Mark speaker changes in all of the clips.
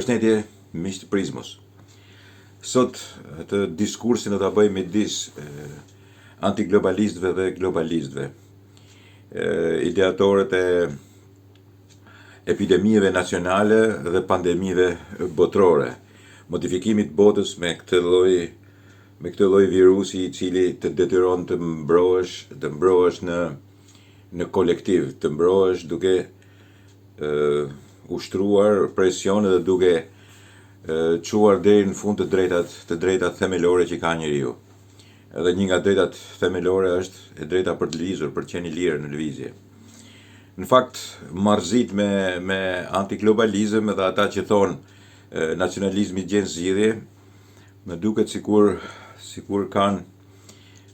Speaker 1: Përshëndetje, miq të Prizmos. Sot të diskursin do ta bëj midis antiglobalistëve dhe globalistëve. Ideatorët e epidemive nacionale dhe pandemive botërore. Modifikimit botës me këtë lloj virusi i cili të detyron të mbrohesh në kolektiv, të mbrohesh duke ushtruar presion dhe duke çuar deri në fund të drejtat themelore që ka njeriu. Edhe një nga drejtat themelore është e drejta për të lëvizur, për të qenë i lirë në lëvizje. Në fakt, marrëzit me antiglobalizëm dhe ata që thonë nacionalizmi gjen zgjidhje, më duket sikur kanë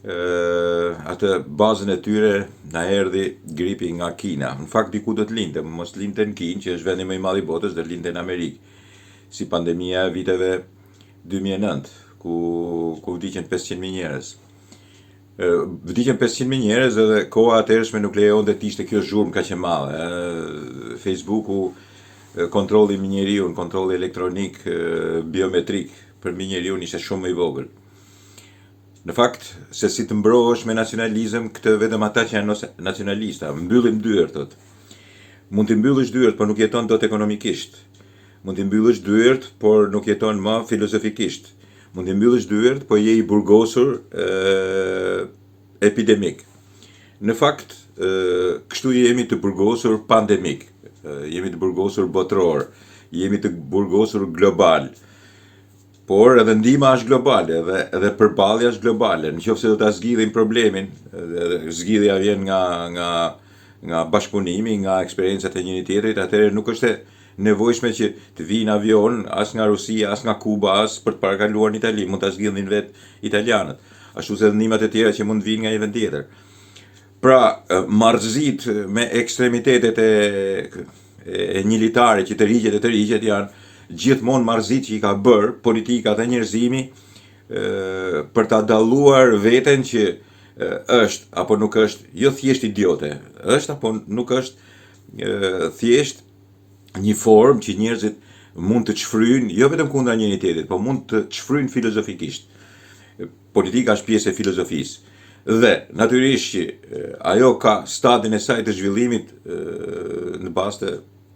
Speaker 1: atë bazën e tyre na erdhi gripi nga Kina. Në fakt diku do të lindte, mos lindte në Kinë, që është vendi më i madh i botës, do lindte në Amerikë, si pandemia e viteve 2009, ku vdiqen 500.000 njerëz. Vdiqen 500.000 njerëz edhe koha atëhershme nuk lejonte të ishte kjo zhurmë kaq e madhe. Facebooku, kontrolli mbi njeriu, kontrolli elektronik, biometrik për mbi njeriu ishte shumë më i vogël. Në fakt, se si të mbrohesh me nacionalizëm, këtë vetëm ata që janë nacionalista, mbyllim dyert, thotë. Mund të mbyllësh dyert, por nuk jeton dot ekonomikisht. Mund të mbyllësh dyert, por nuk jeton më filozofikisht. Mund të mbyllësh dyert, po je i burgosur epidemik. Në fakt, kështu jemi të burgosur pandemik, jemi të burgosur botëror, jemi të burgosur global. Por edhe ndihma është globale, edhe përballja është globale. Nëse do ta zgjidhim problemin, zgjidhja vjen nga bashkëpunimi, nga eksperiencat e njëri tjetrit, atëherë nuk është e nevojshme që të vinë avion as nga Rusia, as nga Kuba, as për të parakaluar në Itali, mund ta zgjidhin vetë italianët. Ashtu se ndihmat e tjera që mund të vinë nga një vend tjetër. Pra, marrëzit me ekstremitetet e militare që të rriqet janë gjithmonë marrëzit që i ka bërë politika dhe njerëzimi për ta dalluar veten që është apo nuk është, jo thjesht idiote, është apo nuk është thjesht një formë që njerëzit mund të çfryjnë, jo vetëm kundra njëri tjetrit, por mund të çfryjnë filozofikisht. Politika është pjesë e filozofisë. Dhe natyrisht që ajo ka stadin e saj të zhvillimit në bazë të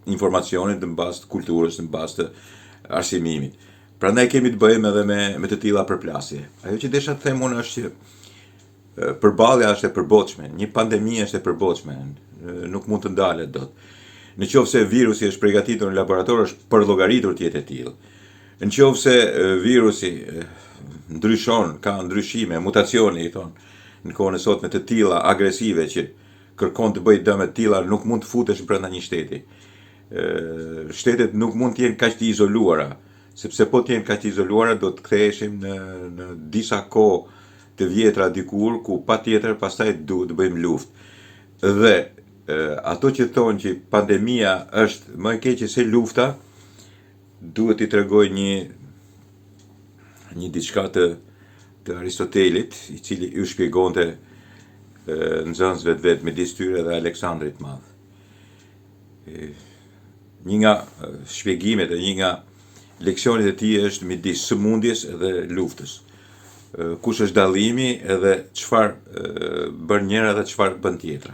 Speaker 1: informacionit, në bazë të kulturës, në bazë të arsimimit. Prandaj kemi të bëjmë edhe me të tilla përplasje. Ajo që desha të them unë është që përballja është e përbotshme, një pandemi është e përbotshme, nuk mund të ndalet dot. Në qoftë se virusi është përgatitur në laborator, është përllogaritur të jetë e tillë. Në qoftë se virusi ndryshon, ka ndryshime, mutacione i thonë, në kohën e sotme të tilla agresive që kërkon të bëjë dëm të tilla, nuk mund të futesh brenda një shteti. Shtetet nuk mund të jenë kaq të izoluara, sepse po të jenë kaq të izoluara do të ktheheshim në disa kohë të vjetra dikur ku patjetër pastaj duhet të bëjmë luftë. Dhe ato që thonë që pandemia është më e keqe se lufta, duhet i tregoj një diçka të Aristotelit, i cili ju shpjegonte nxënësve të vet midis tyre dhe Aleksandrit të Madh. Një nga shpjegimet e një nga leksionet e tij është midis sëmundjes dhe luftës. Kush është dallimi edhe çfarë bën njëra dhe çfarë bën tjetra.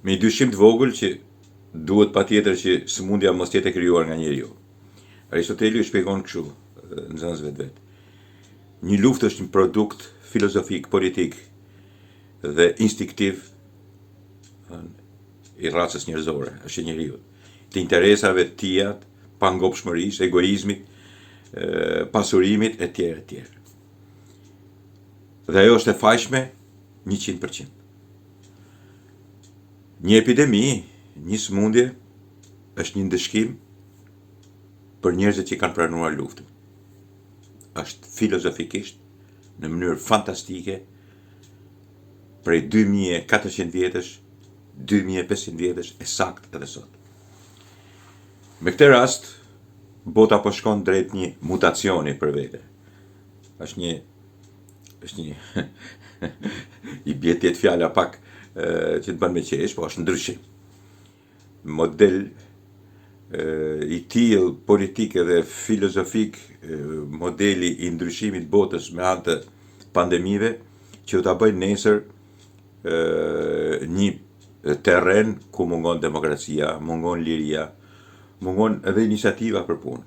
Speaker 1: Me një dyshim të vogël që duhet patjetër që sëmundja mos jetë e krijuar nga njeriu. Aristoteli u shpjegon kështu nxënësve të vet. Një luftë është një produkt filozofik, politik dhe instinktiv i racës njerëzore, është e njeriu. Të interesave të tija, pangopshmërisë, egoizmit, pasurimit etj. Dhe ajo është e fajshme 100%. Një epidemi, një sëmundje, është një ndëshkim për njerëzit që kanë pranuar luftën. Është filozofikisht, në mënyrë fantastike, prej 2400 vjetësh, 2500 vjetësh, e saktë edhe sot. Me këtë rast, bota po shkon drejt një mutacioni për vete. Është një i bie tjetë fjala pak që të bën me qesh, po është ndryshim. Model i tillë politik dhe filozofik modeli i ndryshimit botës me anë të pandemive që do ta bëjnë nesër një terren ku mungon demokracia, mungon liria, mungon edhe iniciativa për punë.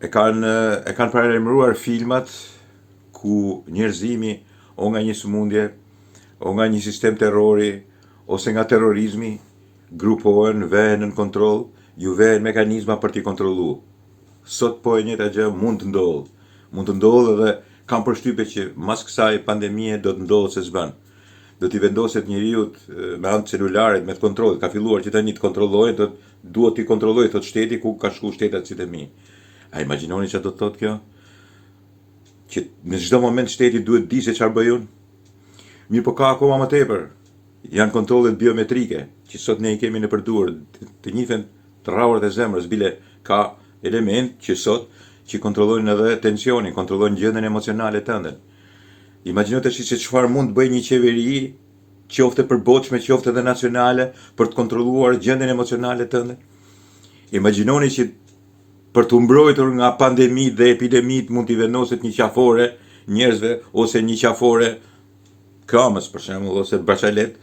Speaker 1: E kanë paralajmëruar filmat ku njerëzimi o nga një sëmundje, o nga një sistem terrori, ose nga terrorizmi, grupohen, vehen në kontroll, ju vehen mekanizma për t'i kontrollu. Sot po e njëjta gjë mund të ndodhë. Mund të ndodhë dhe kam përshtypje që mas kësaj pandemie do të ndodhë se s'bën. Do t'i vendoset njeriu me anë të celularit, me të kontrollit, ka filluar që tani të kontrollojë, duhet t'i kontrollojë thot shteti ku ka shku shtetat si të mi. A imagjinoni çfarë do të thotë kjo? Që në çdo moment shteti duhet di se çfarë bëj unë. Mirë po ka akoma më tepër. Janë kontrollet biometrike, që sot ne i kemi në përdorë, të njihen të rrahurët e zemrës, bile ka element që sot që kontrollojnë edhe tensionin, kontrollojnë gjendjen emocionale tënde. Imagjino tash se çfarë mund të bëjë një qeveri, qoftë e përbotshme, qoftë edhe nacionale, për të kontrolluar gjendjen emocionale tënde. Imagjinoni që për të mbrojtur nga pandemitë dhe epidemitë mund t'i vendoset një qafore njerëzve ose një qafore këmbës për shembull ose braçalet,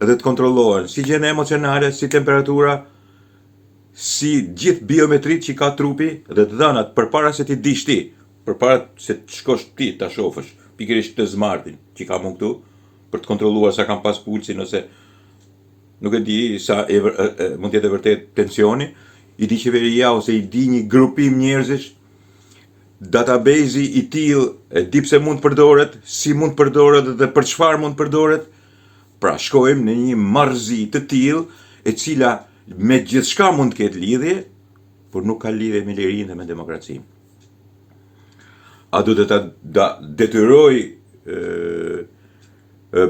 Speaker 1: edhe të kontrollohen si gjendja emocionale, si temperatura, si gjithë biometrit që ka trupi dhe të dhënat përpara se ti dish ti, përpara se të shkosh ti ta shohësh, pikërisht të zmartin që ka mund këtu për të kontrolluar sa kam pas pulsin ose nuk e di sa mund të jetë vërtet tensioni, i di qeveria ose i di një grupim njerëzish, database-i i tillë e di pse mund të përdoret, si mund të përdoret dhe për çfarë mund të përdoret. Pra shkojmë në një marrëzi të tillë e cila me gjithçka mund të ketë lidhje, por nuk ka lidhje me lirinë dhe me demokracinë. A do të ta detyroj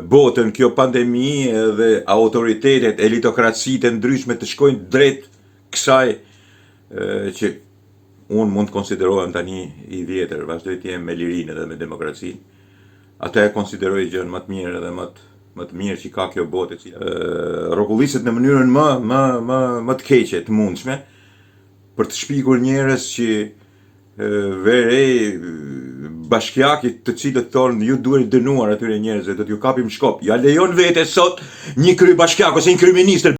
Speaker 1: botën kjo pandemi dhe autoritetet, elitokracitë e ndryshme të shkojnë drejt kësaj që unë mund të konsiderohem tani i vjetër, vazhdoj të jem me lirinë dhe me demokracinë. Atë e konsideroj gjën më të mirë dhe më të mirë që ka kjo botë, rrogulliset në mënyrën më të keqe, të mundshme, për të shpikur njerëz që verej bashkiakit të cilët thonë ju duhet dënuar atyre njerëzve, do t'ju kapim shkop. Ja lejon vete sot një krybashkiak ose një kryeministër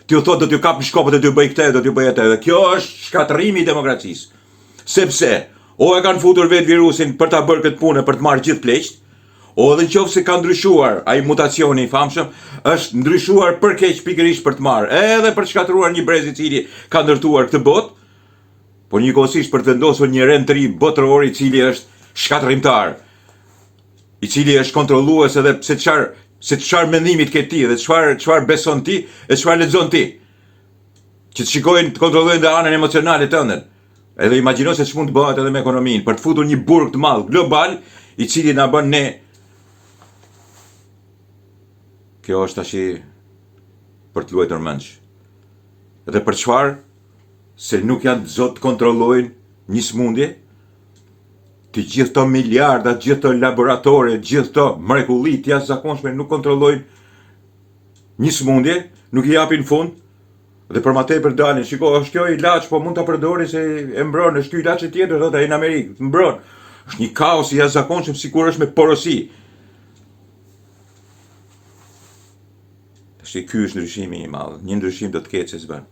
Speaker 1: t'ju thotë do t'ju kapim shkopët, do t'ju bëj këtë, do t'ju bëj atë. Dhe kjo është shkatërrimi i demokracisë. Sepse o e kanë futur vetë virusin për ta bërë këtë punë, për të marrë gjithë pleqt, o edhe nëse ka ndryshuar ai mutacioni i famshëm, është ndryshuar për keq pikërisht për të marrë, edhe për të shkatëruar një brez i cili ka ndërtuar këtë botë, por njëkohësisht për të vendosur një rend të ri botëror i cili është shkatërrimtar, i cili është kontrollues edhe se çfarë mendimi ke ti dhe çfarë beson ti e çfarë lexon ti. Që të shikojnë, të kontrollojnë dhe anën emocionale tënde. Edhe imagjino se ç'mund të bëhet edhe me ekonominë, për të futur një burg të madh global i cili na bën ne. Kjo është tash për të luajtur mendsh. Dhe për çfarë? Se nuk janë zot të kontrollojnë një sëmundje, të gjithë to miliarda, gjithë to laboratore, gjithë to mrekulli të jashtëzakonshme nuk kontrollojnë një sëmundje, nuk i japin fund, dhe për ma tepër dalin, shiko, është kjo ilaç, po mund ta përdori se e mbron, është ky ilaç tjetër, thotë ai në Amerikë, mbron. Është një kaos i jashtëzakonshëm sikur është me porosi. Ky është ndryshimi i madh, një ndryshim do të ketë se s'bën.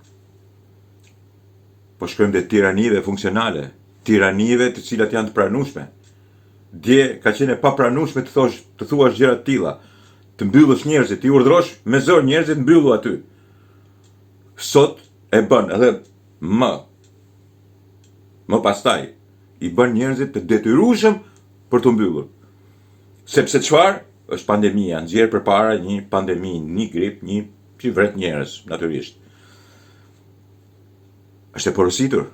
Speaker 1: Po shkojmë te tiranive funksionale, tiranive të cilat janë të pranueshme. Dje ka qenë pa pranueshme të thuash gjëra të tilla, të mbyllësh njerëzit, të urdhërosh me zor njerëzit mbyllu aty. Sot e bën edhe më pastaj i bën njerëzit të detyrueshëm për të mbyllur. Sepse çfarë? Është pandemia, nxjerr përpara një pandemi, një grip, një që vret njerëz natyrisht. Është e porositur,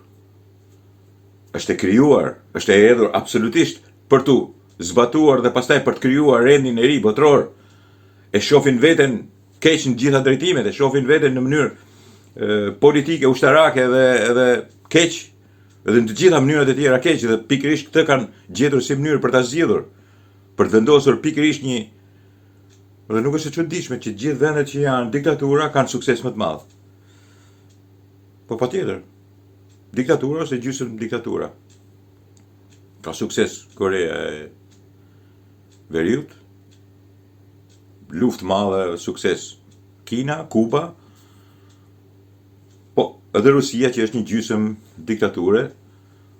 Speaker 1: është e krijuar, është e hedhur absolutisht për tu zbatuar dhe pastaj për të krijuar rendin e ri botëror. E shohin veten keq në gjitha drejtimet, e shohin veten në mënyrë politike, ushtarake edhe keq, edhe në të gjitha mënyrat e tjera keq, dhe pikërisht këtë kanë gjetur si mënyrë për ta zgjidhur, për të vendosur pikërisht një, dhe nuk është e çuditshme që gjithë vendet që janë diktatura kanë sukses më të madh. Po patjetër. Diktatura ose gjysmë diktatura. Ka sukses Korea e Veriut, luftë madhe, sukses Kina, Kuba, po edhe Rusia që është një gjysmë diktature,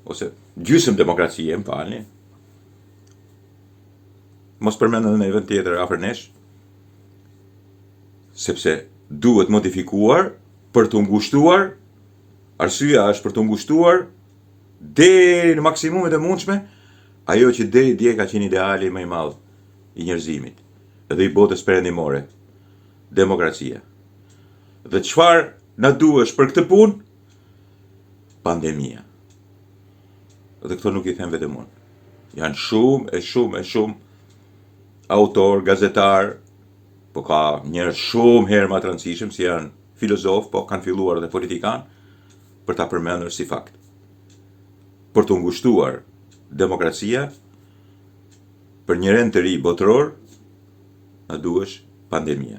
Speaker 1: ose gjysmë demokracie, më falni. Mos përmend edhe në event tjetër afër nesh, sepse duhet modifikuar për të ngushtuar, arsyeja është për të ngushtuar deri në maksimumet e mundshme ajo që deri dje ka qenë ideali më i madh i njerëzimit dhe i botës perëndimore, demokracia. Dhe çfarë na duhesh për këtë punë? Pandemia. Dhe këto nuk i them vetëm unë. Janë shumë autor, gazetar, po ka njerëz shumë herë më të rëndësishëm si janë filozof, po kanë filluar edhe politikan për ta përmendur si fakt. Për të ngushtuar demokracia për një rend të ri botëror, na duhesh pandemia.